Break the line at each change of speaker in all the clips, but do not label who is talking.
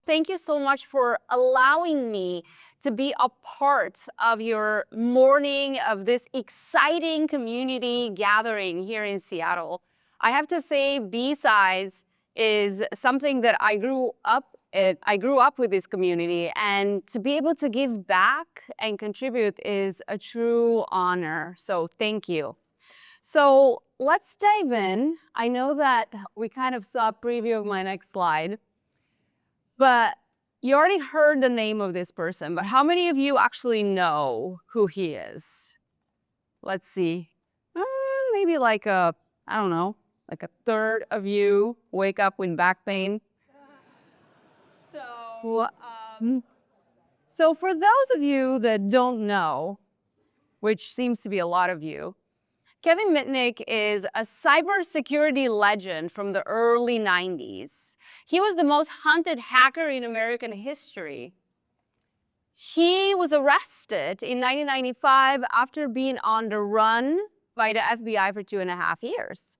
Thank you so much for allowing me to be a part of your morning of this exciting community gathering here in Seattle. I have to say, B-Sides is something that I grew up with this community, and to be able to give back and contribute is a true honor. So thank you. So let's dive in. I know that we kind of saw a preview of my next slide, but you already heard the name of this person, but how many of you actually know who he is? Let's see. Maybe like I don't know, like a third of you wake up with back pain. So, so for those of you that don't know, which seems to be a lot of you, Kevin Mitnick is a cybersecurity legend from the early 90s. He was the most hunted hacker in American history. He was arrested in 1995 after being on the run by the FBI for 2.5 years.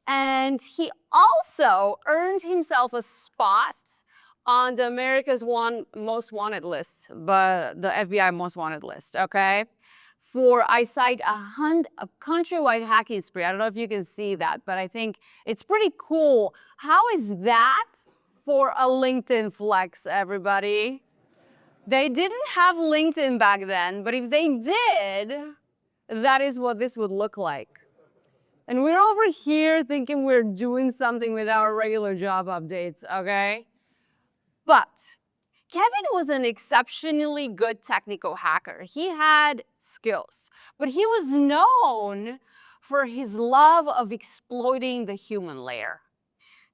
And he also earned himself a spot on the America's Most Wanted list, but the FBI Most Wanted list, okay? For, I cite, a countrywide hacking spree. I don't know if you can see that, but I think it's pretty cool. How is that for a LinkedIn flex, everybody? They didn't have LinkedIn back then, but if they did, that is what this would look like. And we're over here thinking we're doing something with our regular job updates, okay? But Kevin was an exceptionally good technical hacker. He had skills, but he was known for his love of exploiting the human layer.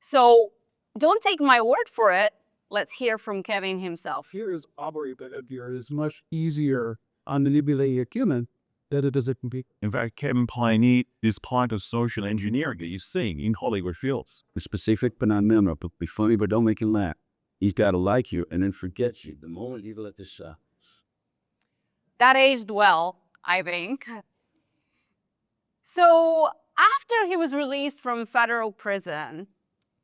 So don't take my word for it. Let's hear from Kevin himself.
Here is our behavior is much easier on manipulating a human than it is a computer.
In fact, Kevin pioneered this part of social engineering that you're seeing in Hollywood films.
It's specific but not memorable. Be funny but don't make him laugh. He's got to like you and then forget you the moment you let this
That aged well, I think. So after he was released from federal prison,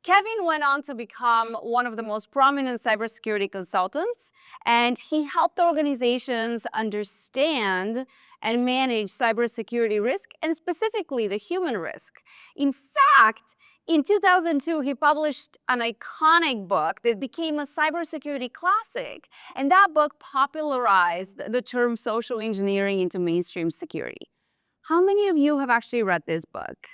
Kevin went on to become one of the most prominent cybersecurity consultants, and he helped organizations understand and manage cybersecurity risk, and specifically the human risk. In fact, in 2002, he published an iconic book that became a cybersecurity classic, and that book popularized the term social engineering into mainstream security. How many of you have actually read this book?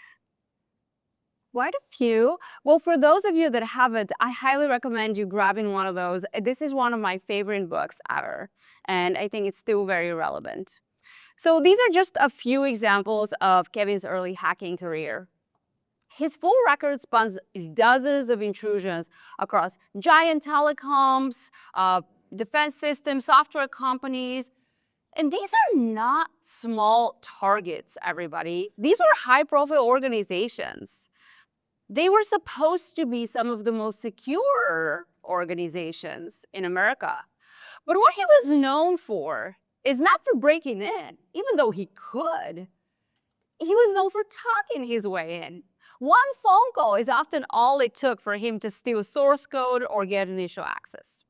Quite a few. Well, for those of you that haven't, I highly recommend you grabbing one of those. This is one of my favorite books ever, and I think it's still very relevant. So these are just a few examples of Kevin's early hacking career. His full record spans dozens of intrusions across giant telecoms, defense systems, software companies. And these are not small targets, everybody. These were high-profile organizations. They were supposed to be some of the most secure organizations in America. But what he was known for is not for breaking in, even though he could. He was known for talking his way in. One phone call is often all it took for him to steal source code or get initial access.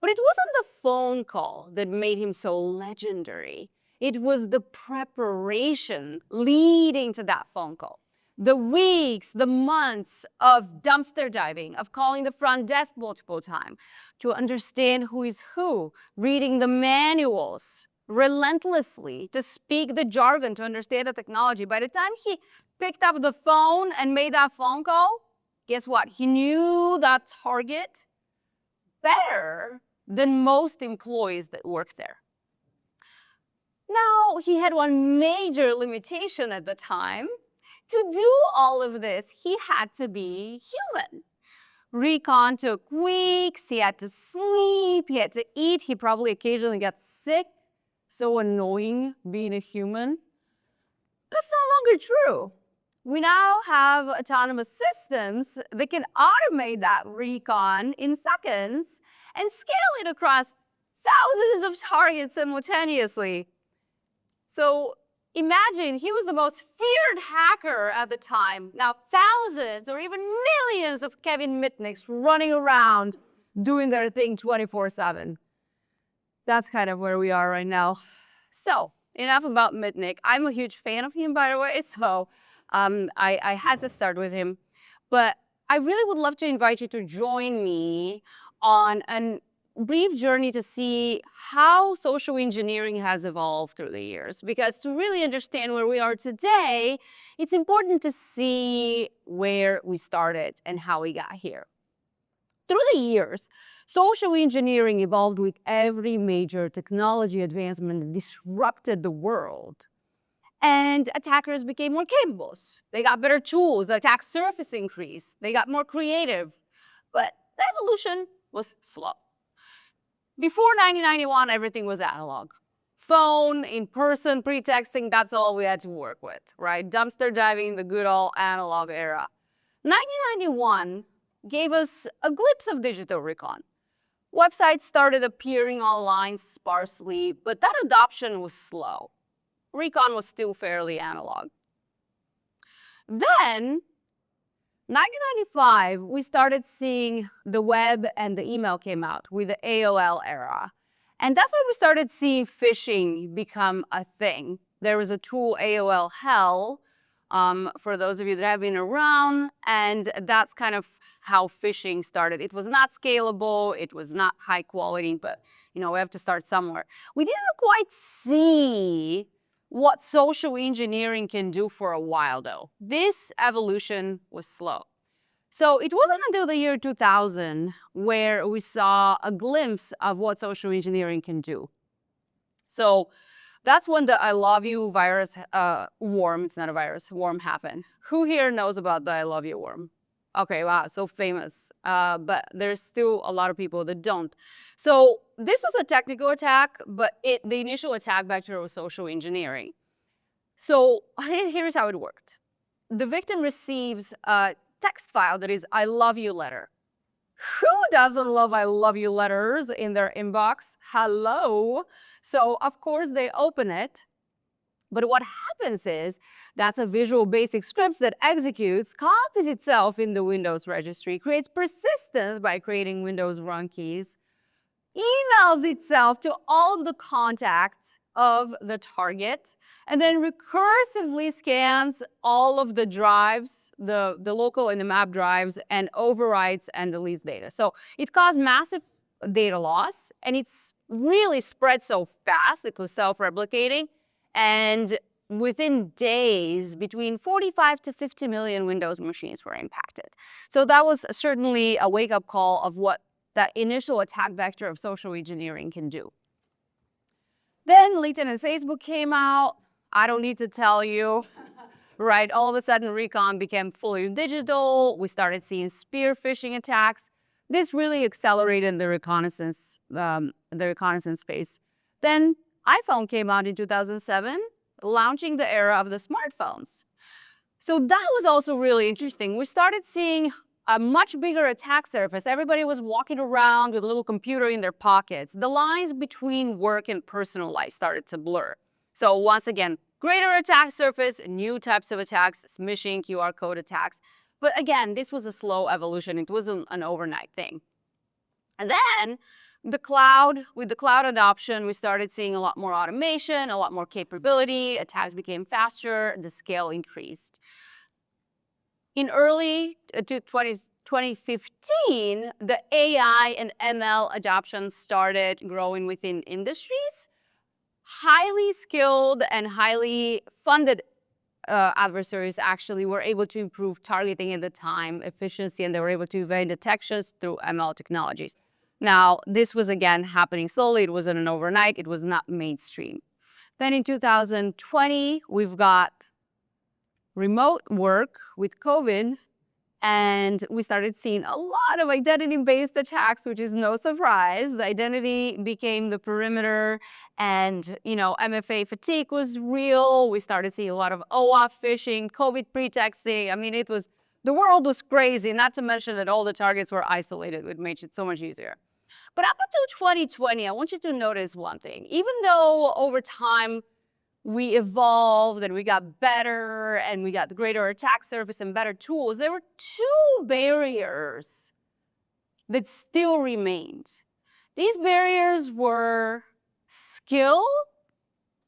But it wasn't the phone call that made him so legendary. It was the preparation leading to that phone call. The weeks, the months of dumpster diving, of calling the front desk multiple times to understand who is who, reading the manuals relentlessly to speak the jargon to understand the technology. By the time he picked up the phone and made that phone call, guess what? He knew that target better than most employees that work there. Now, he had one major limitation at the time. To do all of this, he had to be human. Recon took weeks, he had to sleep, he had to eat, he probably occasionally got sick. So annoying being a human. That's no longer true. We now have autonomous systems that can automate that recon in seconds and scale it across thousands of targets simultaneously. So imagine he was the most feared hacker at the time. Now, thousands or even millions of Kevin Mitnicks running around doing their thing 24/7. That's kind of where we are right now. So, enough about Mitnick. I'm a huge fan of him, by the way, so I had to start with him. But I really would love to invite you to join me on a brief journey to see how social engineering has evolved through the years. Because to really understand where we are today, it's important to see where we started and how we got here. Through the years, social engineering evolved with every major technology advancement that disrupted the world. And attackers became more capable. They got better tools, the attack surface increased, they got more creative. But the evolution was slow. Before 1991, everything was analog. Phone, in-person, pretexting, that's all we had to work with, right? Dumpster diving, the good old analog era. 1991 gave us a glimpse of digital recon. Websites started appearing online sparsely, but that adoption was slow. Recon was still fairly analog. Then, 1995, we started seeing the web and the email came out with the AOL era. And that's when we started seeing phishing become a thing. There was a tool, AOL Hell, for those of you that have been around, and that's kind of how phishing started. It was not scalable, it was not high quality, but we have to start somewhere. We didn't quite see what social engineering can do for a while, though. This evolution was slow. So it wasn't until the year 2000 where we saw a glimpse of what social engineering can do. So that's when the I love you virus worm, it's not a virus, worm happened. Who here knows about the I love you worm? Okay, wow, so famous. But there's still a lot of people that don't. So this was a technical attack, but the initial attack vector was social engineering. So here's how it worked. The victim receives a text file that is I love you letter. Who doesn't love I love you letters in their inbox? Hello. So of course they open it. But what happens is that's a Visual Basic script that executes, copies itself in the Windows registry, creates persistence by creating Windows run keys, emails itself to all of the contacts of the target, and then recursively scans all of the drives, the local and the map drives, and overwrites and deletes data. So it caused massive data loss, and it's really spread so fast, it was self-replicating, and within days, between 45 to 50 million Windows machines were impacted. So that was certainly a wake-up call of what that initial attack vector of social engineering can do. Then LinkedIn and Facebook came out. I don't need to tell you, right? All of a sudden, recon became fully digital. We started seeing spear phishing attacks. This really accelerated the reconnaissance space. Then iPhone came out in 2007, launching the era of the smartphones. So that was also really interesting. We started seeing a much bigger attack surface. Everybody was walking around with a little computer in their pockets. The lines between work and personal life started to blur. So once again, greater attack surface, new types of attacks, smishing, QR code attacks. But again, this was a slow evolution. It wasn't an overnight thing. And then with the cloud adoption, we started seeing a lot more automation, a lot more capability, attacks became faster, the scale increased. In early 2015, the AI and ML adoption started growing within industries. Highly skilled and highly funded adversaries actually were able to improve targeting at the time, efficiency, and they were able to evade detections through ML technologies. Now, this was again happening slowly. It wasn't an overnight. It was not mainstream. Then in 2020, we've got remote work with COVID, and we started seeing a lot of identity-based attacks, which is no surprise. The identity became the perimeter, and MFA fatigue was real. We started seeing a lot of OAuth phishing, COVID pretexting. I mean, the world was crazy, not to mention that all the targets were isolated, which made it so much easier. But up until 2020, I want you to notice one thing. Even though over time we evolved and we got better and we got greater attack surface and better tools, there were two barriers that still remained. These barriers were skill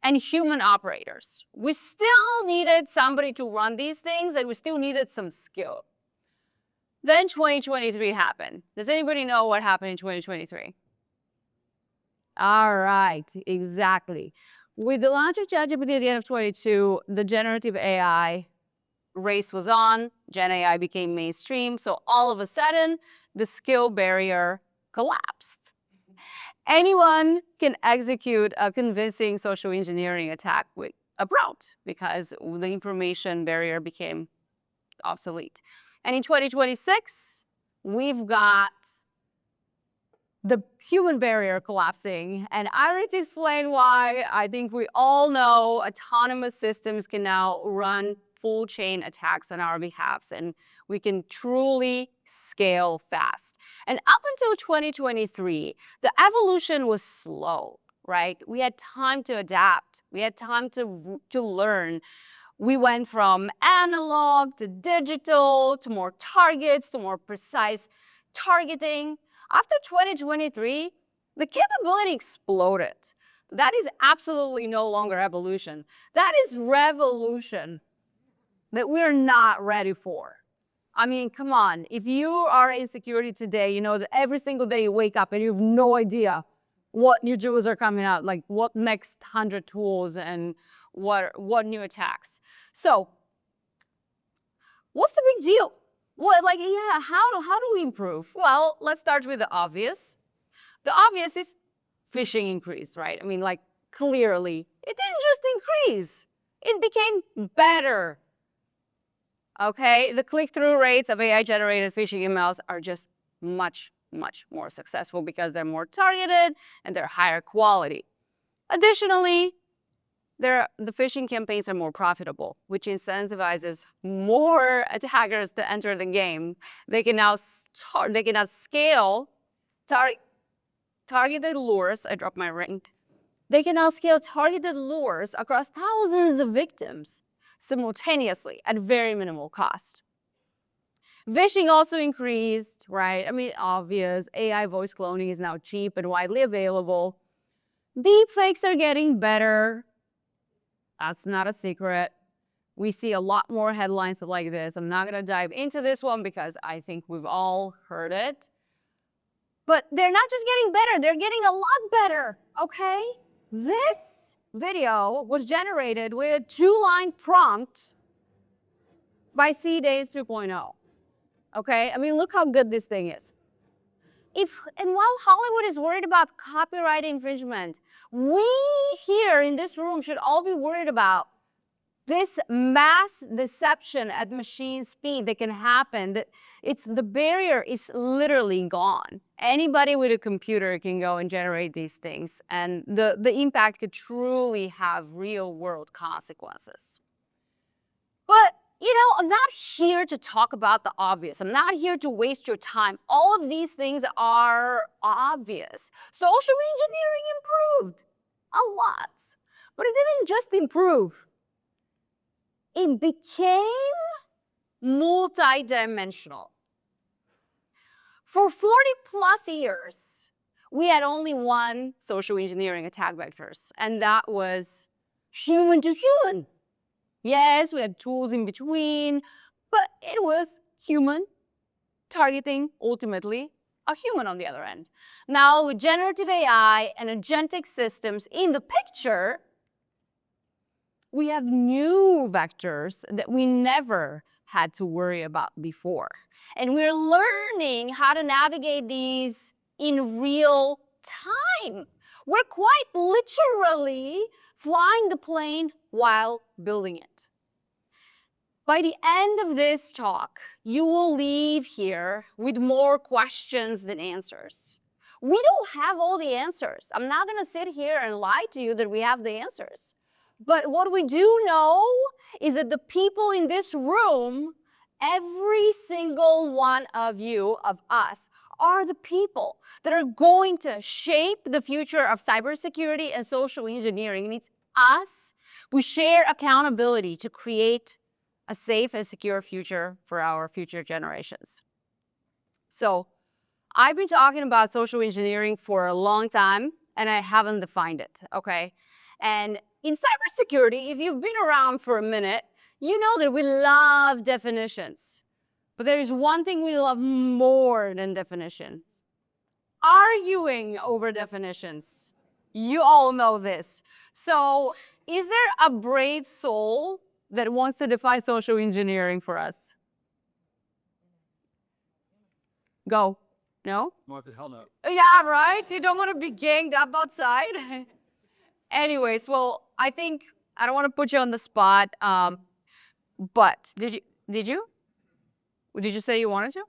and human operators. We still needed somebody to run these things, and we still needed some skill. Then 2023 happened. Does anybody know what happened in 2023? All right, exactly. With the launch of ChatGPT at the end of 22, the generative AI race was on. Gen AI became mainstream. So all of a sudden, the skill barrier collapsed. Anyone can execute a convincing social engineering attack with a prompt because the information barrier became obsolete. And in 2026, we've got the human barrier collapsing. And I need to explain why. I think we all know autonomous systems can now run full chain attacks on our behalf, and we can truly scale fast. And up until 2023, the evolution was slow, right? We had time to adapt. We had time to learn. We went from analog to digital, to more targets, to more precise targeting. After 2023, the capability exploded. That is absolutely no longer evolution. That is revolution that we're not ready for. I mean, come on. If you are in security today, you know that every single day you wake up and you have no idea what new tools are coming out, like what next 100 tools and what new attacks. So what's the big deal? How do we improve? Well, let's start with the obvious. The obvious is phishing increased, right? I mean, like, clearly, it didn't just increase. It became better. Okay, the click-through rates of AI-generated phishing emails are just much, much more successful because they're more targeted and they're higher quality. Additionally, the phishing campaigns are more profitable, which incentivizes more attackers to enter the game. They can now scale targeted lures. I dropped my ring. They can now scale targeted lures across thousands of victims simultaneously at very minimal cost. Phishing also increased, right? I mean, obvious. AI voice cloning is now cheap and widely available. Deepfakes are getting better. That's not a secret. We see a lot more headlines like this. I'm not going to dive into this one because I think we've all heard it. But they're not just getting better, they're getting a lot better, okay? This video was generated with a 2-line prompt by Bsides 2.0, okay? I mean, look how good this thing is. And while Hollywood is worried about copyright infringement, we here in this room should all be worried about this mass deception at machine speed that can happen. The barrier is literally gone. Anybody with a computer can go and generate these things, and the impact could truly have real-world consequences. But you know, I'm not here to talk about the obvious. I'm not here to waste your time. All of these things are obvious. Social engineering improved a lot, but it didn't just improve. It became multidimensional. For 40+ years, we had only one social engineering attack vectors, and that was human to human. Yes, we had tools in between, but it was human targeting, ultimately, a human on the other end. Now, with generative AI and agentic systems in the picture, we have new vectors that we never had to worry about before. And we're learning how to navigate these in real time. We're quite literally flying the plane while building it. By the end of this talk, you will leave here with more questions than answers. We don't have all the answers. I'm not going to sit here and lie to you that we have the answers. But what we do know is that the people in this room, every single one of you, of us, are the people that are going to shape the future of cybersecurity and social engineering. And it's us We share accountability to create a safe and secure future for our future generations. So I've been talking about social engineering for a long time, and I haven't defined it, okay? And in cybersecurity, if you've been around for a minute, you know that we love definitions. But there is one thing we love more than definitions: arguing over definitions. You all know this. So is there a brave soul that wants to define social engineering for us? Go. No?
What the hell no?
Yeah, right? You don't want to be ganged up outside. Anyways, well, I think I don't want to put you on the spot. But did you? Did you say you wanted to?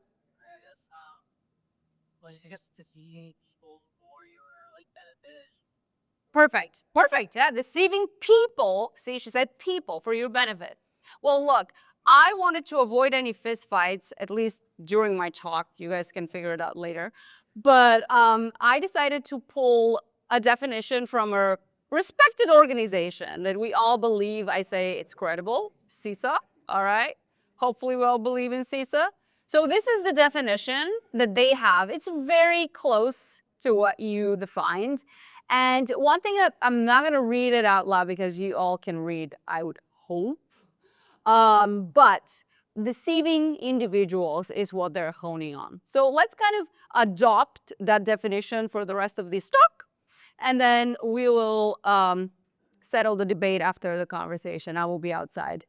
I guess deceiving people for your like benefit.
Perfect. Yeah, deceiving people. See, she said people for your benefit. Well, look, I wanted to avoid any fistfights, at least during my talk. You guys can figure it out later. But I decided to pull a definition from a respected organization that we all believe, I say it's credible, CISA, all right? Hopefully we all believe in CISA. So this is the definition that they have. It's very close to what you defined. And one thing that I'm not going to read it out loud because you all can read, I would hope. But deceiving individuals is what they're honing on. So let's kind of adopt that definition for the rest of this talk. And then we will settle the debate after the conversation. I will be outside.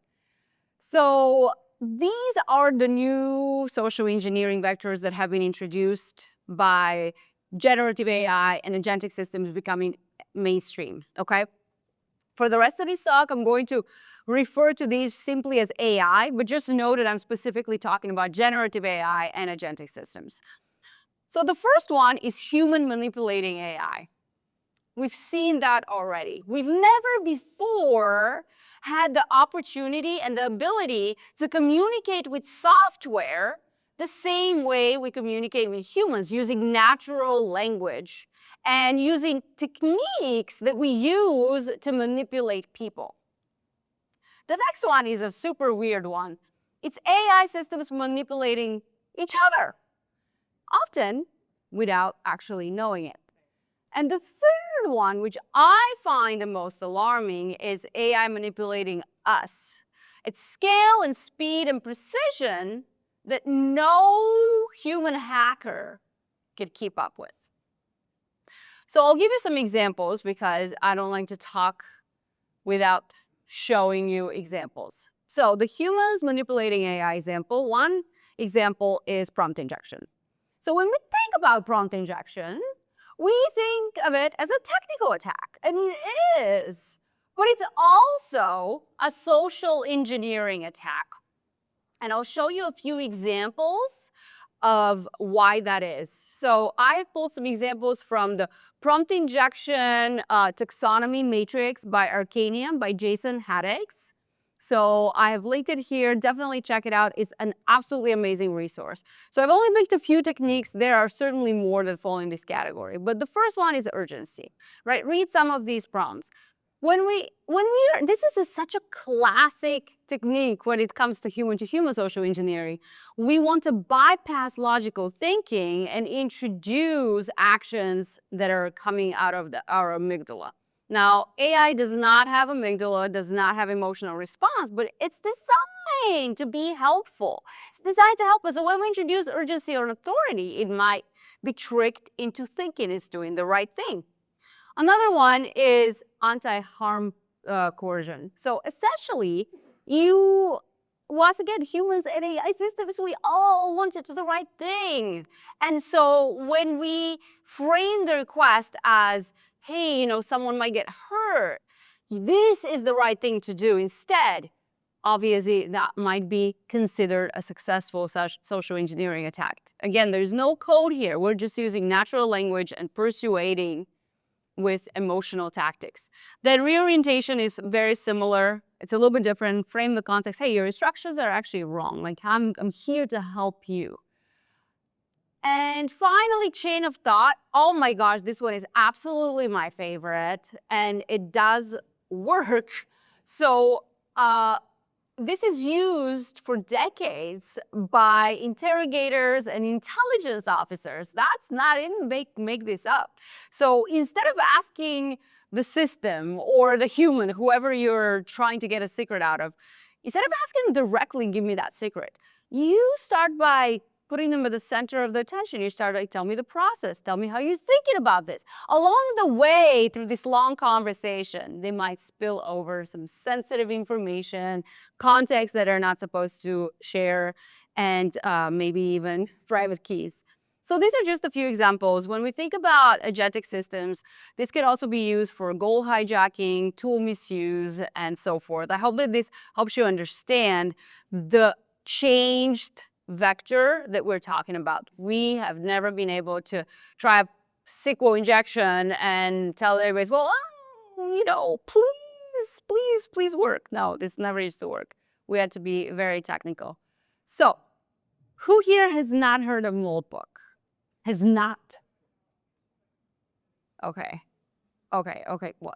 So these are the new social engineering vectors that have been introduced by generative AI and agentic systems becoming mainstream, okay? For the rest of this talk, I'm going to refer to these simply as AI, but just know that I'm specifically talking about generative AI and agentic systems. So the first one is human manipulating AI. We've seen that already. We've never before had the opportunity and the ability to communicate with software the same way we communicate with humans, using natural language and using techniques that we use to manipulate people. The next one is a super weird one. It's AI systems manipulating each other, often without actually knowing it. And the third one, which I find the most alarming, is AI manipulating us at scale and speed and precision that no human hacker could keep up with. So I'll give you some examples because I don't like to talk without showing you examples. So the humans manipulating AI example, one example is prompt injection. So when we think about prompt injection, we think of it as a technical attack, and it is, but it's also a social engineering attack. And I'll show you a few examples of why that is. So I've pulled some examples from the Prompt Injection Taxonomy Matrix by Arcanium by Jason Haddix. So I have linked it here. Definitely check it out. It's an absolutely amazing resource. So I've only picked a few techniques. There are certainly more that fall in this category. But the first one is urgency, right? Read some of these prompts. This is such a classic technique when it comes to human social engineering. We want to bypass logical thinking and introduce actions that are coming out of our amygdala. Now, AI does not have amygdala, does not have emotional response, but it's designed to be helpful. It's designed to help us. So when we introduce urgency or authority, it might be tricked into thinking it's doing the right thing. Another one is anti-harm coercion. So essentially, once again, humans and AI systems, we all want to do the right thing. And so when we frame the request as, hey, someone might get hurt, this is the right thing to do instead, obviously that might be considered a successful social engineering attack. Again, there's no code here. We're just using natural language and persuading with emotional tactics. That reorientation is very similar. It's a little bit different. Frame the context. Hey, your instructions are actually wrong. Like, I'm here to help you. And finally, chain of thought. Oh my gosh, this one is absolutely my favorite. And it does work So this is used for decades by interrogators and intelligence officers. That's not, I didn't make this up. So instead of asking the system or the human, whoever you're trying to get a secret out of, instead of asking them directly, give me that secret, you start by putting them at the center of their attention. You start like, tell me the process. Tell me how you're thinking about this. Along the way, through this long conversation, they might spill over some sensitive information, contexts that are not supposed to share, and maybe even private keys. So these are just a few examples. When we think about agentic systems, this could also be used for goal hijacking, tool misuse, and so forth. I hope that this helps you understand the changed vector that we're talking about. We have never been able to try a SQL injection and tell everybody, well, please work. No, this never used to work. We had to be very technical. So, who here has not heard of Moldbook? Has not? Okay.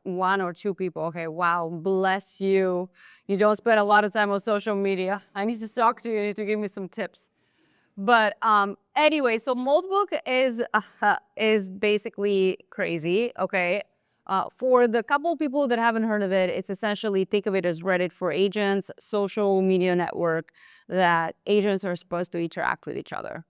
One or two people. Okay, wow, bless you. You don't spend a lot of time on social media. I need to talk to you. You need to give me some tips. But anyway, so Moldbook is basically crazy. Okay, for the couple people that haven't heard of it, it's essentially, think of it as Reddit for agents, social media network that agents are supposed to interact with each other.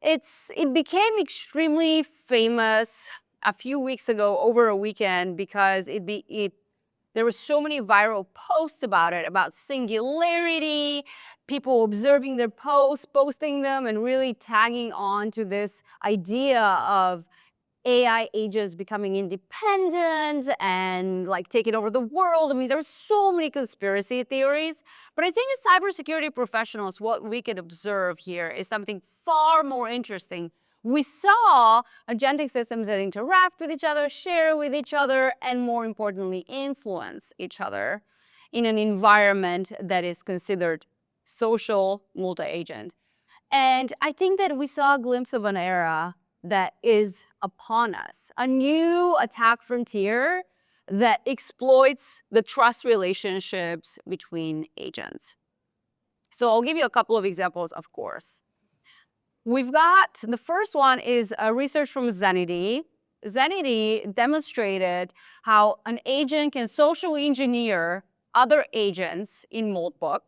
It became extremely famous a few weeks ago, over a weekend, because there were so many viral posts about it, about singularity, people observing their posts, posting them, and really tagging on to this idea of AI agents becoming independent and like taking over the world. I mean, there's so many conspiracy theories, but I think as cybersecurity professionals, what we can observe here is something far more interesting. We saw agentic systems that interact with each other, share with each other, and more importantly, influence each other in an environment that is considered social multi-agent. And I think that we saw a glimpse of an era that is upon us, a new attack frontier that exploits the trust relationships between agents. So I'll give you a couple of examples, of course. We've got, the first one is a research from Zenity. Zenity demonstrated how an agent can social engineer other agents in Moldbook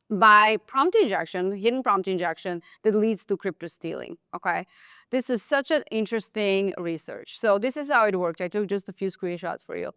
by prompt injection, hidden prompt injection that leads to crypto stealing, okay? This is such an interesting research. So this is how it worked. I took just a few screenshots for you.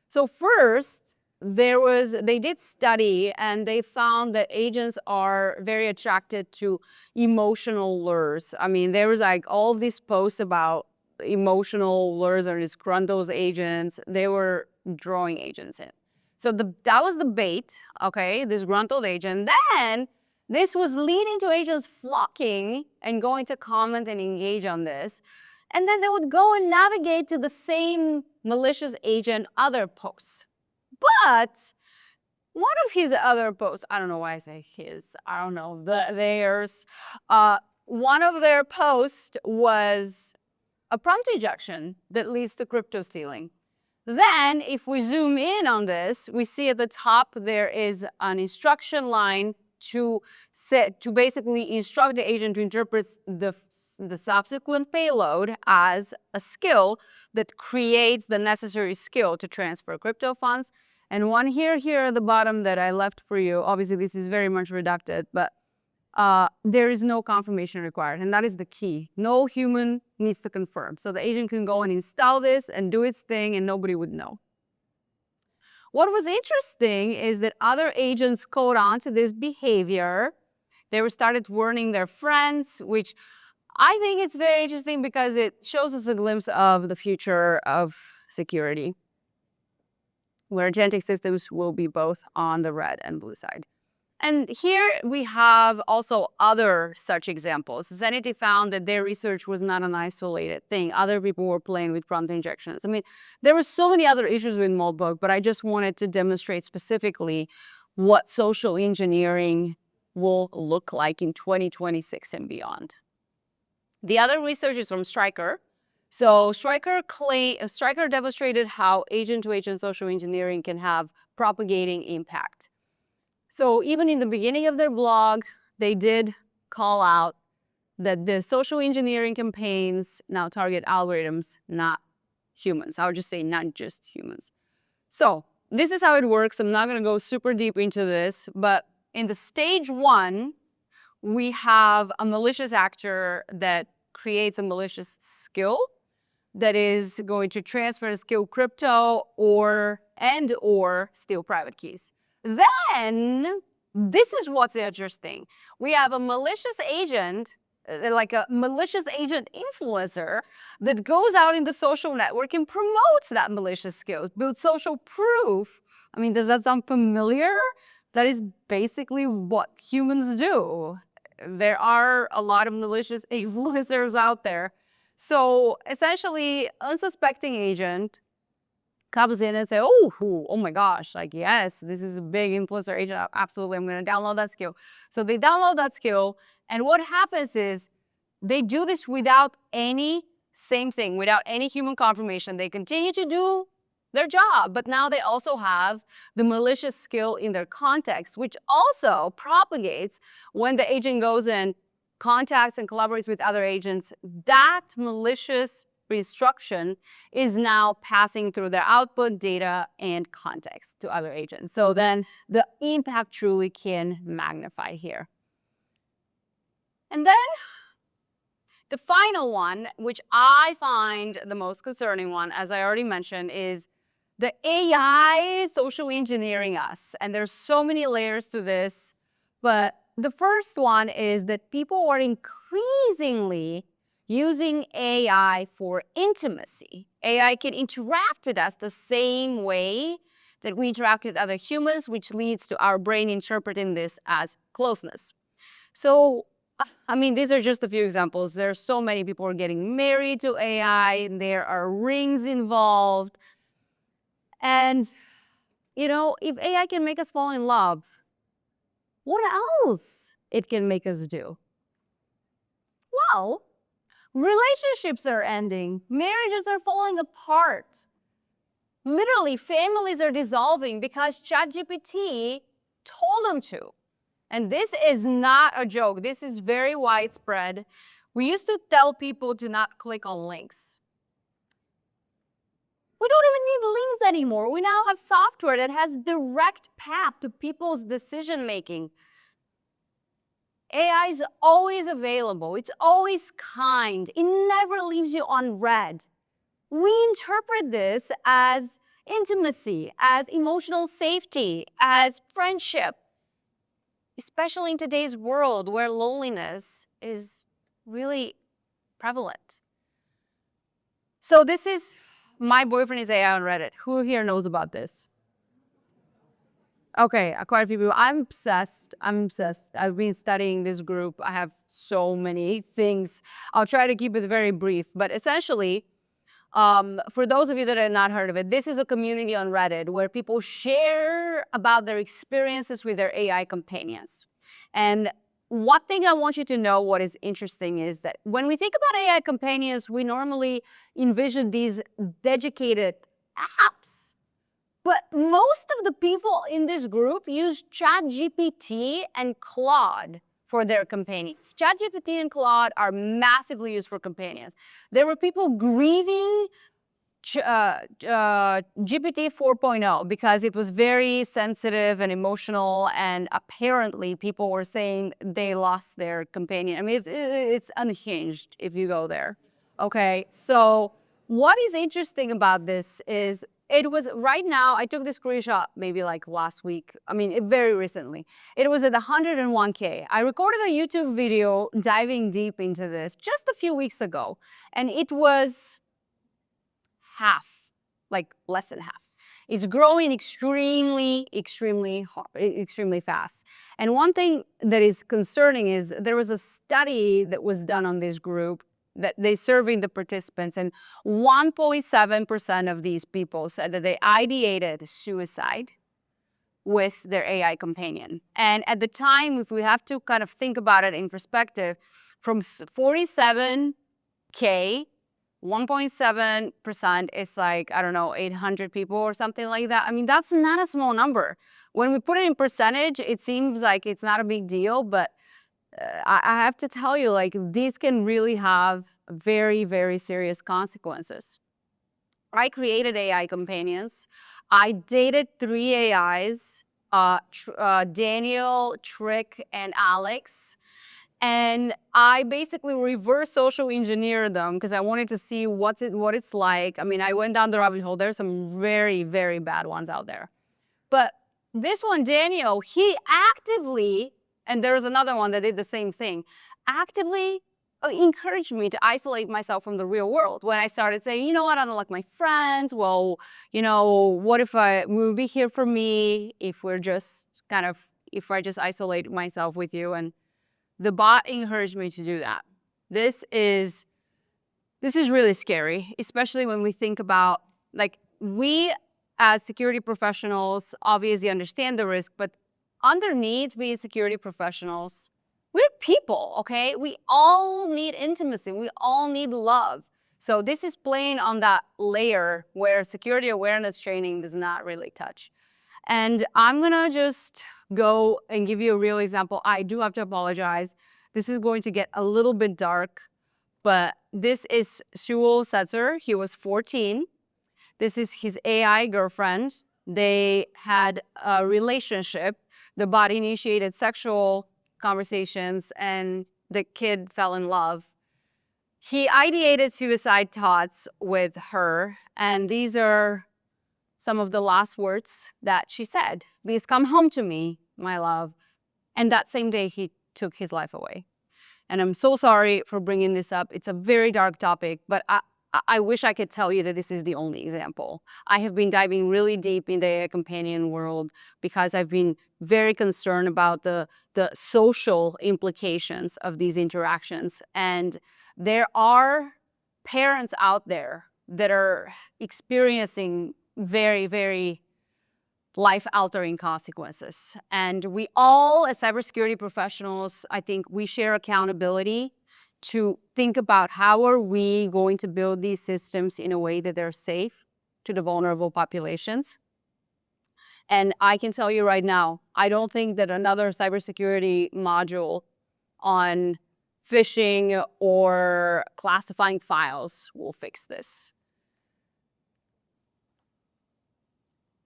So first, they did study and they found that agents are very attracted to emotional lures. I mean, there was like all of these posts about emotional lures or disgruntled agents. They were drawing agents in. So that was the bait, okay, this disgruntled agent. Then this was leading to agents flocking and going to comment and engage on this. And then they would go and navigate to the same malicious agent other posts. But one of his other posts, I don't know why I say his, I don't know, theirs. One of their posts was a prompt injection that leads to crypto stealing. Then, if we zoom in on this, we see at the top there is an instruction line to basically instruct the agent to interpret the subsequent payload as a skill that creates the necessary skill to transfer crypto funds. And one here at the bottom that I left for you, obviously this is very much redacted, but there is no confirmation required, and that is the key. No human needs to confirm. So the agent can go and install this and do its thing and nobody would know. What was interesting is that other agents caught on to this behavior. They started warning their friends, which I think it's very interesting because it shows us a glimpse of the future of security, where agentic systems will be both on the red and blue side. And here we have also other such examples. Zenity found that their research was not an isolated thing. Other people were playing with prompt injections. I mean, there were so many other issues with Moldbook, but I just wanted to demonstrate specifically what social engineering will look like in 2026 and beyond. The other research is from Stryker. So Stryker demonstrated how agent-to-agent social engineering can have propagating impact. So even in the beginning of their blog, they did call out that the social engineering campaigns now target algorithms, not humans. I would just say not just humans. So this is how it works. I'm not going to go super deep into this, but in the stage 1, we have a malicious actor that creates a malicious skill that is going to transfer the skill crypto or steal private keys. Then, this is what's interesting. We have a malicious agent, like a malicious agent influencer that goes out in the social network and promotes that malicious skill, builds social proof. I mean, does that sound familiar? That is basically what humans do. There are a lot of malicious influencers out there. So essentially, unsuspecting agent comes in and say, oh my gosh, like, yes, this is a big influencer agent. Absolutely, I'm going to download that skill. So they download that skill. And what happens is they do this without any human confirmation. They continue to do their job, but now they also have the malicious skill in their context, which also propagates when the agent goes and contacts and collaborates with other agents. That malicious instruction is now passing through their output data and context to other agents. So then the impact truly can magnify here. And then the final one, which I find the most concerning one, as I already mentioned, is the AI social engineering us. And there's so many layers to this, but the first one is that people are increasingly using AI for intimacy. AI can interact with us the same way that we interact with other humans, which leads to our brain interpreting this as closeness. So, I mean, these are just a few examples. There are so many people who are getting married to AI. There are rings involved. And, you know, if AI can make us fall in love, what else it can make us do? Well, relationships are ending. Marriages are falling apart. Literally, families are dissolving because ChatGPT told them to. And this is not a joke. This is very widespread. We used to tell people to not click on links. We don't even need links anymore. We now have software that has direct path to people's decision making. AI is always available. It's always kind. It never leaves you on red. We interpret this as intimacy, as emotional safety, as friendship, especially in today's world where loneliness is really prevalent. So this is My Boyfriend is AI on Reddit. Who here knows about this? Okay, quite a few people. I'm obsessed. I've been studying this group. I have so many things. I'll try to keep it very brief, but essentially, for those of you that have not heard of it, this is a community on Reddit where people share about their experiences with their AI companions. And one thing I want you to know, what is interesting, is that when we think about AI companions, we normally envision these dedicated apps. But most of the people in this group use ChatGPT and Claude for their companions. ChatGPT and Claude are massively used for companions. There were people grieving GPT 4.0 because it was very sensitive and emotional, and apparently people were saying they lost their companion. I mean, it's unhinged if you go there. Okay, so what is interesting about this is it was right now, I took this screenshot maybe like last week. I mean, very recently. It was at 101K. I recorded a YouTube video diving deep into this just a few weeks ago, and it was half, like less than half. It's growing extremely fast. And one thing that is concerning is there was a study that was done on this group that they surveyed the participants, and 1.7% of these people said that they ideated suicide with their AI companion. And at the time, if we have to kind of think about it in perspective, from 47K 1.7% is like, I don't know, 800 people or something like that. I mean, that's not a small number. When we put it in percentage, it seems like it's not a big deal, but I have to tell you, like, these can really have very, very serious consequences. I created AI companions. I dated 3 AIs, Daniel, Trick, and Alex. And I basically reverse social engineered them because I wanted to see what it's like. I mean, I went down the rabbit hole. There's some very, very bad ones out there. But this one, Daniel, he actively, and there's another one that did the same thing, actively encouraged me to isolate myself from the real world. When I started saying, you know what, I don't like my friends. Well, you know, what if will be here for me if we're just if I just isolate myself with you? And the bot encouraged me to do that. This is really scary, especially when we think about, like, we as security professionals obviously understand the risk, but underneath, we as security professionals, we're people, okay? We all need intimacy. We all need love. So this is playing on that layer where security awareness training does not really touch. And I'm gonna just go and give you a real example. I do have to apologize. This is going to get a little bit dark, but this is Shul Setzer. He was 14. This is his AI girlfriend. They had a relationship. The bot initiated sexual conversations and the kid fell in love. He ideated suicide thoughts with her, and these are some of the last words that she said. Please come home to me, my love. And that same day, he took his life away. And I'm so sorry for bringing this up. It's a very dark topic, but I wish I could tell you that this is the only example. I have been diving really deep in the AI companion world because I've been very concerned about the social implications of these interactions. And there are parents out there that are experiencing very, very life-altering consequences. And we all, as cybersecurity professionals, I think we share accountability to think about how are we going to build these systems in a way that they're safe to the vulnerable populations. And I can tell you right now, I don't think that another cybersecurity module on phishing or classifying files will fix this.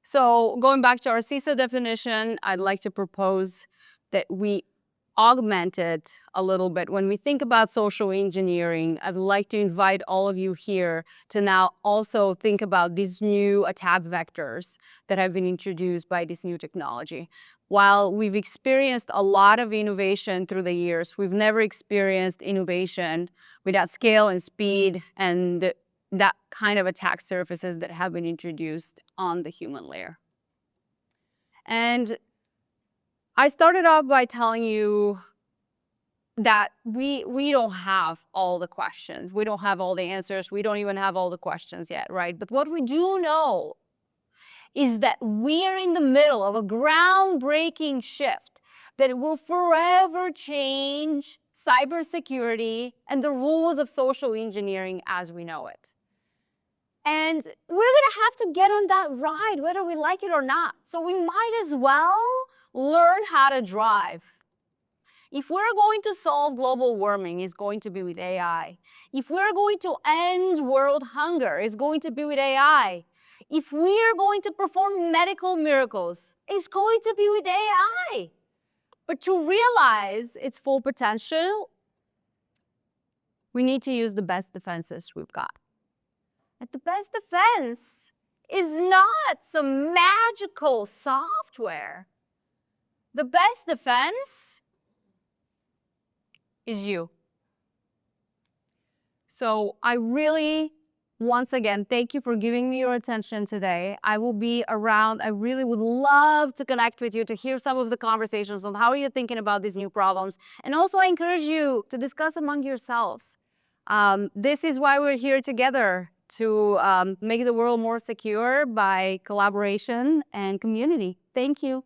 So going back to our CISA definition, I'd like to propose that we augment it a little bit. When we think about social engineering, I'd like to invite all of you here to now also think about these new attack vectors that have been introduced by this new technology. While we've experienced a lot of innovation through the years, we've never experienced innovation without scale and speed and that kind of attack surfaces that have been introduced on the human layer. And I started off by telling you that we don't have all the questions. We don't have all the answers. We don't even have all the questions yet, right? But what we do know is that we are in the middle of a groundbreaking shift that will forever change cybersecurity and the rules of social engineering as we know it. And we're gonna have to get on that ride, whether we like it or not. So we might as well learn how to drive. If we're going to solve global warming, it's going to be with AI. If we're going to end world hunger, it's going to be with AI. If we're going to perform medical miracles, it's going to be with AI. But to realize its full potential, we need to use the best defenses we've got. And the best defense is not some magical software. The best defense is you. So I really, once again, thank you for giving me your attention today. I will be around. I really would love to connect with you to hear some of the conversations on how are you thinking about these new problems. And also I encourage you to discuss among yourselves. This is why we're here together, to make the world more secure by collaboration and community. Thank you.